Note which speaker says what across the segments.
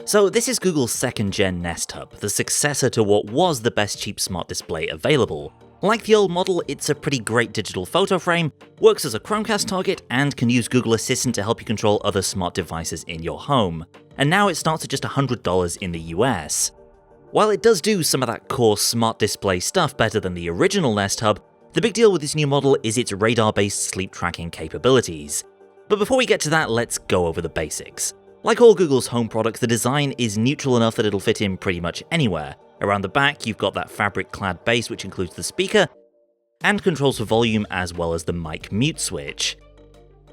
Speaker 1: So this is Google's second-gen Nest Hub, the successor to what was the best cheap smart display available. Like the old model, it's a pretty great digital photo frame, works as a Chromecast target, and can use Google Assistant to help you control other smart devices in your home. And now it starts at just $100 in the US. While it does do some of that core smart display stuff better than the original Nest Hub, the big deal with this new model is its radar-based sleep tracking capabilities. But before we get to that, let's go over the basics. Like all Google's home products, the design is neutral enough that it'll fit in pretty much anywhere. Around the back, you've got that fabric-clad base which includes the speaker, and controls for volume as well as the mic mute switch.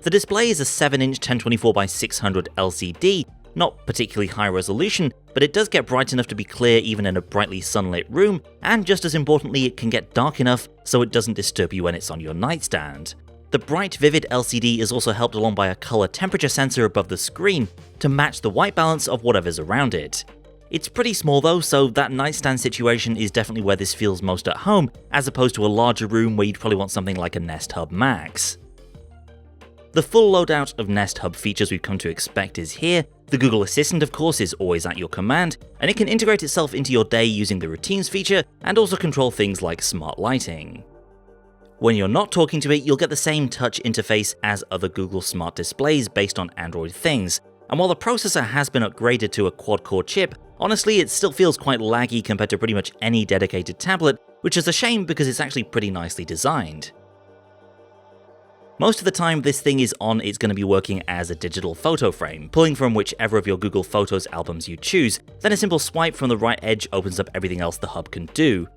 Speaker 1: The display is a 7-inch 1024x600 LCD, not particularly high resolution, but it does get bright enough to be clear even in a brightly sunlit room, and just as importantly, it can get dark enough so it doesn't disturb you when it's on your nightstand. The bright, vivid LCD is also helped along by a color temperature sensor above the screen to match the white balance of whatever's around it. It's pretty small though, so that nightstand situation is definitely where this feels most at home, as opposed to a larger room where you'd probably want something like a Nest Hub Max. The full loadout of Nest Hub features we've come to expect is here. The Google Assistant, of course, is always at your command, and it can integrate itself into your day using the Routines feature, and also control things like smart lighting. When you're not talking to it, you'll get the same touch interface as other Google smart displays based on Android things, and while the processor has been upgraded to a quad-core chip, honestly it still feels quite laggy compared to pretty much any dedicated tablet, which is a shame because it's actually pretty nicely designed. Most of the time this thing is on, it's going to be working as a digital photo frame, pulling from whichever of your Google Photos albums you choose, then a simple swipe from the right edge opens up everything else the hub can do.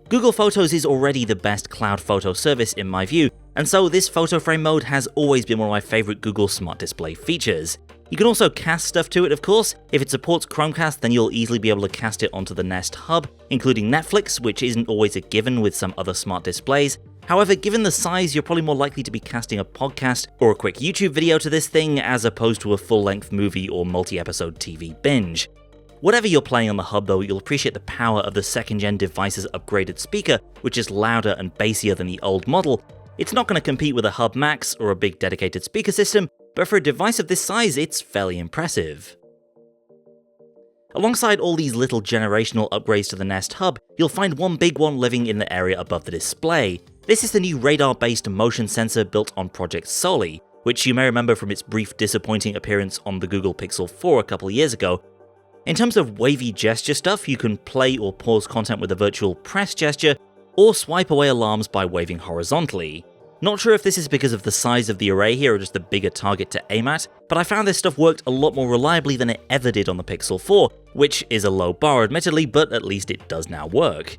Speaker 1: Google Photos is already the best cloud photo service in my view, and so this photo frame mode has always been one of my favorite Google Smart Display features. You can also cast stuff to it, of course. If it supports Chromecast, then you'll easily be able to cast it onto the Nest Hub, including Netflix, which isn't always a given with some other smart displays. However, given the size, you're probably more likely to be casting a podcast or a quick YouTube video to this thing as opposed to a full-length movie or multi-episode TV binge. Whatever you're playing on the hub though, you'll appreciate the power of the second-gen device's upgraded speaker, which is louder and bassier than the old model. It's not going to compete with a Hub Max or a big dedicated speaker system, but for a device of this size, it's fairly impressive. Alongside all these little generational upgrades to the Nest Hub, you'll find one big one living in the area above the display. This is the new radar-based motion sensor built on Project Soli, which you may remember from its brief disappointing appearance on the Google Pixel 4 a couple of years ago. In terms of wavy gesture stuff, you can play or pause content with a virtual press gesture, or swipe away alarms by waving horizontally. Not sure if this is because of the size of the array here or just a bigger target to aim at, but I found this stuff worked a lot more reliably than it ever did on the Pixel 4, which is a low bar admittedly, but at least it does now work.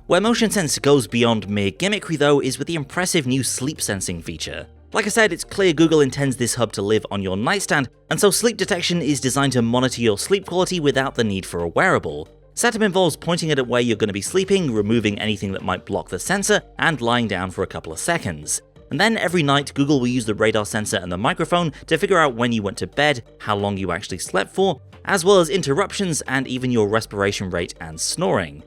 Speaker 1: Where motion sense goes beyond mere gimmickry though is with the impressive new sleep sensing feature. Like I said, it's clear Google intends this hub to live on your nightstand, and so sleep detection is designed to monitor your sleep quality without the need for a wearable. Setup involves pointing it at where you're going to be sleeping, removing anything that might block the sensor, and lying down for a couple of seconds. And then every night, Google will use the radar sensor and the microphone to figure out when you went to bed, how long you actually slept for, as well as interruptions and even your respiration rate and snoring.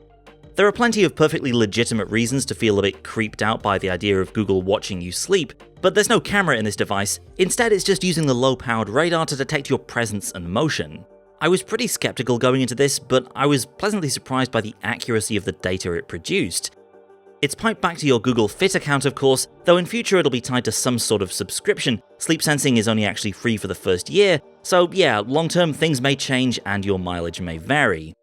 Speaker 1: There are plenty of perfectly legitimate reasons to feel a bit creeped out by the idea of Google watching you sleep, but there's no camera in this device. Instead, it's just using the low-powered radar to detect your presence and motion. I was pretty skeptical going into this, but I was pleasantly surprised by the accuracy of the data it produced. It's piped back to your Google Fit account, of course, though in future it'll be tied to some sort of subscription. Sleep sensing is only actually free for the first year, so yeah, long-term things may change and your mileage may vary.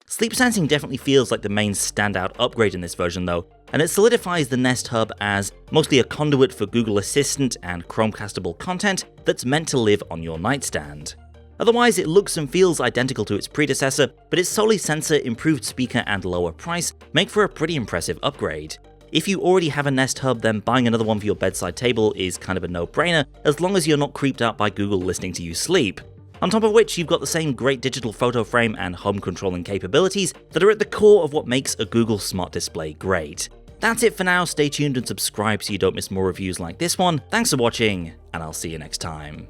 Speaker 1: Sleep sensing definitely feels like the main standout upgrade in this version though, and it solidifies the Nest Hub as mostly a conduit for Google Assistant and Chromecastable content that's meant to live on your nightstand. Otherwise, it looks and feels identical to its predecessor, but its Soli sensor, improved speaker, and lower price make for a pretty impressive upgrade. If you already have a Nest Hub, then buying another one for your bedside table is kind of a no-brainer, as long as you're not creeped out by Google listening to you sleep. On top of which, you've got the same great digital photo frame and home controlling capabilities that are at the core of what makes a Google Smart Display great. That's it for now. Stay tuned and subscribe so you don't miss more reviews like this one. Thanks for watching, and I'll see you next time.